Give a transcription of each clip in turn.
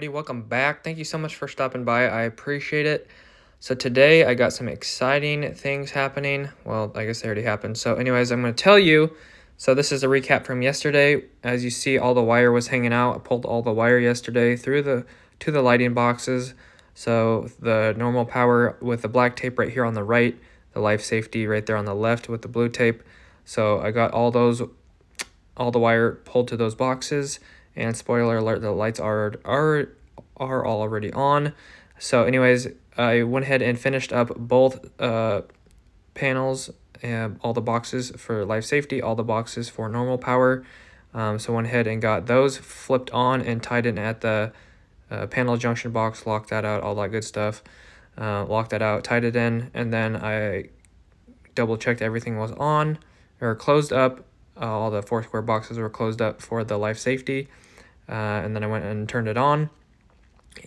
everybody. Welcome back. Thank you so much for stopping by. I appreciate it. So today I got some exciting things happening. Well, I guess they already happened. So anyways, I'm going to tell you. So this is a recap from yesterday. As you see, all the wire was hanging out. I pulled all the wire yesterday through to the lighting boxes. So the normal power with the black tape right here on the right, the life safety right there on the left with the blue tape. So I got all the wire pulled to those boxes. And spoiler alert, the lights are already on. So anyways, I went ahead and finished up both panels, and all the boxes for life safety, all the boxes for normal power. So went ahead and got those flipped on and tied in at the panel junction box, locked that out, all that good stuff. Locked that out, tied it in, and then I double checked everything was on or closed up. All the 4 square boxes were closed up for the life safety. And then I went and turned it on,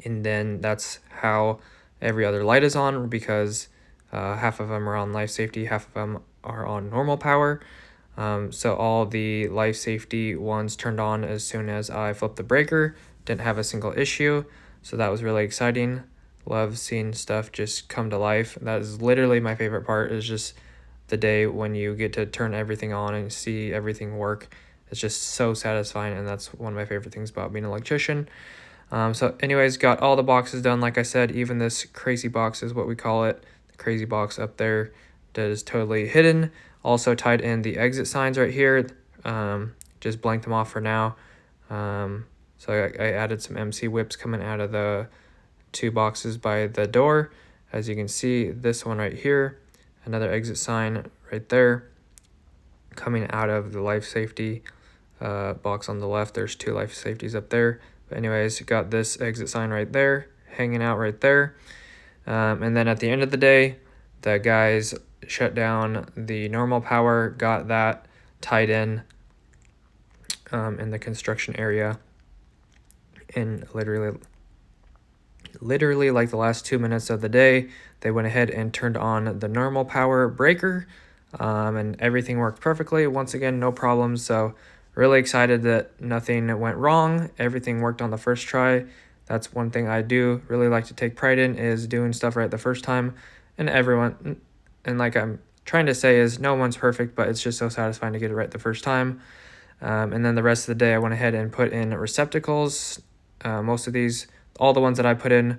and then that's how every other light is on, because half of them are on life safety, half of them are on normal power. So all the life safety ones turned on as soon as I flipped the breaker. Didn't have a single issue, so that was really exciting. Love seeing stuff just come to life. That is literally my favorite part, is just the day when you get to turn everything on and see everything work. It's just so satisfying, and that's one of my favorite things about being an electrician. So anyways, got all the boxes done. Like I said, even this crazy box is what we call it. The crazy box up there that is totally hidden. Also tied in the exit signs right here. Just blanked them off for now. So I added some MC whips coming out of the 2 boxes by the door. As you can see, this one right here, another exit sign right there, coming out of the life safety box on the left. There's 2 life safeties up there. But anyways, got this exit sign right there, hanging out right there. And then at the end of the day, the guys shut down the normal power, got that tied in the construction area. And literally like the last 2 minutes of the day, they went ahead and turned on the normal power breaker, and everything worked perfectly. Once again, no problems. So really excited that nothing went wrong. Everything worked on the first try. That's one thing I do really like to take pride in, is doing stuff right the first time. And like I'm trying to say, is no one's perfect, but it's just so satisfying to get it right the first time. And then the rest of the day I went ahead and put in receptacles. Most of these, all the ones that I put in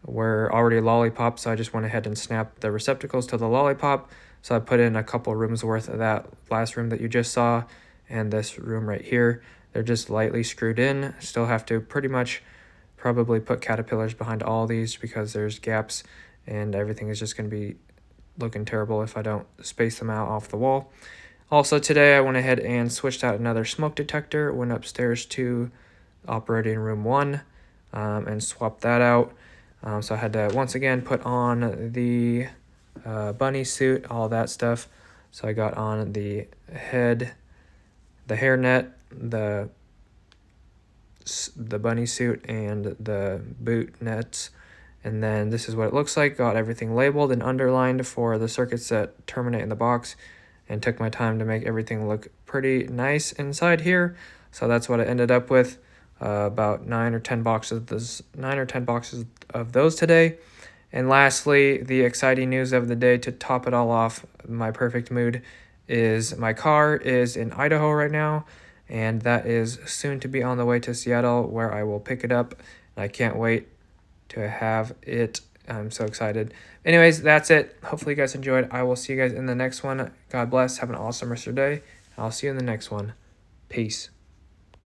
were already lollipop, so I just went ahead and snapped the receptacles to the lollipop. So I put in a couple rooms worth of that last room that you just saw, and this room right here. They're just lightly screwed in. Still have to pretty much probably put caterpillars behind all these, because there's gaps and everything is just going to be looking terrible if I don't space them out off the wall. Also today I went ahead and switched out another smoke detector, went upstairs to operating room 1 and swapped that out. So I had to once again put on the bunny suit, all that stuff. So I got on the head, the hairnet, the bunny suit, and the boot nets. And then this is what it looks like. Got everything labeled and underlined for the circuits that terminate in the box, and took my time to make everything look pretty nice inside here. So that's what I ended up with. About 9 or 10 boxes of those today. And lastly, the exciting news of the day to top it all off, my perfect mood, is my car is in Idaho right now, and that is soon to be on the way to Seattle, where I will pick it up. I can't wait to have it. I'm so excited. Anyways, that's it. Hopefully you guys enjoyed. I will see you guys in the next one. God bless. Have an awesome rest of your day. I'll see you in the next one. Peace.